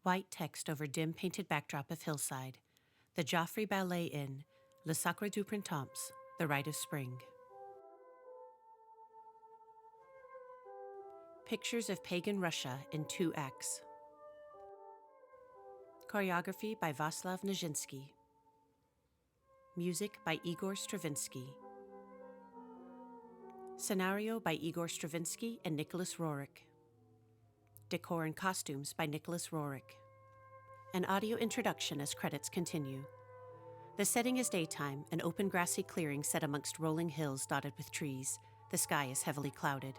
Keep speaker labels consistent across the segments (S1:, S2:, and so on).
S1: White text over dim painted backdrop of hillside. The Joffrey Ballet Inn, Le Sacre du Printemps, The Rite of Spring. Pictures of pagan Russia in 2 acts. Choreography by Vaslav Nijinsky. Music by Igor Stravinsky. Scenario by Igor Stravinsky and Nicholas Roerich. Decor and costumes by Nicholas Roerich. An audio introduction as credits continue. The setting is daytime, an open grassy clearing set amongst rolling hills dotted with trees. The sky is heavily clouded.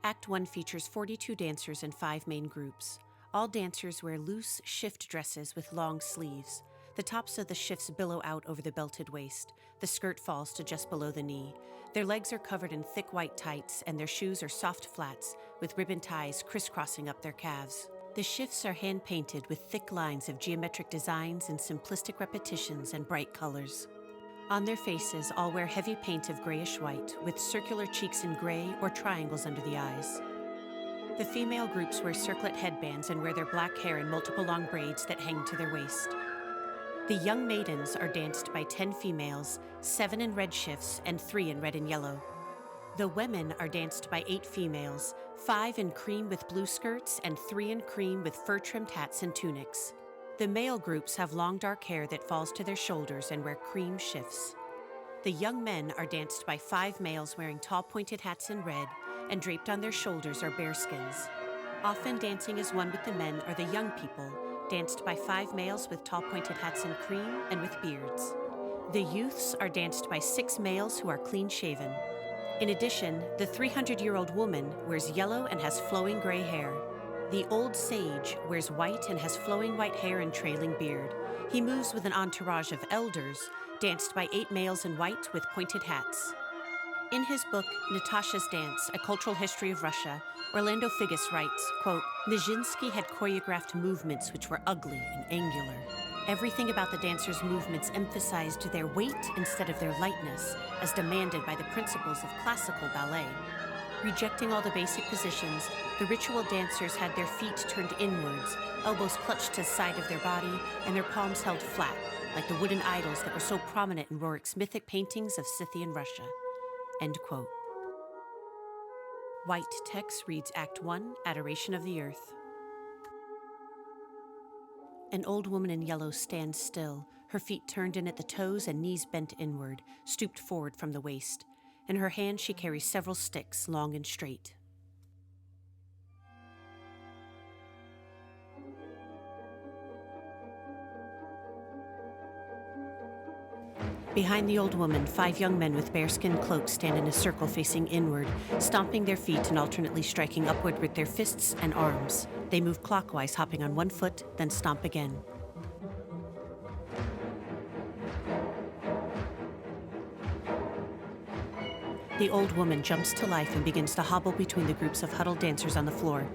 S1: Act 1 features 42 dancers in 5 main groups. All dancers wear loose, shift dresses with long sleeves. The tops of the shifts billow out over the belted waist. The skirt falls to just below the knee. Their legs are covered in thick white tights, and their shoes are soft flats, with ribbon ties crisscrossing up their calves. The shifts are hand-painted with thick lines of geometric designs and simplistic repetitions and bright colors. On their faces, all wear heavy paint of grayish-white, with circular cheeks in gray or triangles under the eyes. The female groups wear circlet headbands and wear their black hair in multiple long braids that hang to their waist. The young maidens are danced by 10 females, 7 in red shifts and 3 in red and yellow. The women are danced by 8 females, 5 in cream with blue skirts and 3 in cream with fur-trimmed hats and tunics. The male groups have long dark hair that falls to their shoulders and wear cream shifts. The young men are danced by 5 males wearing tall pointed hats in red, and draped on their shoulders are bearskins. Often dancing as one with the men are the young people, danced by 5 males with tall pointed hats in cream and with beards. The youths are danced by 6 males who are clean-shaven. In addition, the 300-year-old woman wears yellow and has flowing gray hair. The old sage wears white and has flowing white hair and trailing beard. He moves with an entourage of elders, danced by 8 males in white with pointed hats. In his book, Natasha's Dance, A Cultural History of Russia, Orlando Figes writes, quote, Nijinsky had choreographed movements which were ugly and angular. Everything about the dancers' movements emphasized their weight instead of their lightness, as demanded by the principles of classical ballet. Rejecting all the basic positions, the ritual dancers had their feet turned inwards, elbows clutched to the side of their body, and their palms held flat, like the wooden idols that were so prominent in Roerich's mythic paintings of Scythian Russia. End quote. White text reads Act 1, Adoration of the Earth. An old woman in yellow stands still, her feet turned in at the toes and knees bent inward, stooped forward from the waist. In her hand she carries several sticks, long and straight. Behind the old woman, 5 young men with bearskin cloaks stand in a circle facing inward, stomping their feet and alternately striking upward with their fists and arms. They move clockwise, hopping on one foot, then stomp again. The old woman jumps to life and begins to hobble between the groups of huddled dancers on the floor.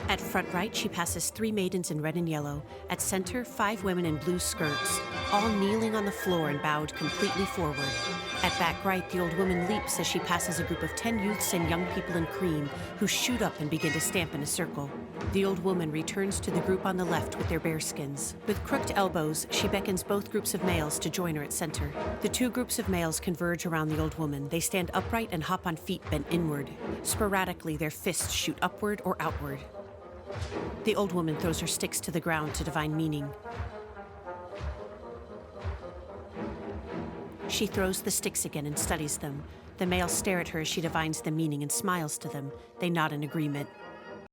S1: At front right, she passes 3 maidens in red and yellow. At center, 5 women in blue skirts, all kneeling on the floor and bowed completely forward. At back right, the old woman leaps as she passes a group of 10 youths and young people in cream, who shoot up and begin to stamp in a circle. The old woman returns to the group on the left with their bearskins. With crooked elbows, she beckons both groups of males to join her at center. The 2 groups of males converge around the old woman. They stand upright and hop on feet bent inward. Sporadically, their fists shoot upward or outward. The old woman throws her sticks to the ground to divine meaning. She throws the sticks again and studies them. The males stare at her as she divines the meaning and smiles to them. They nod in agreement.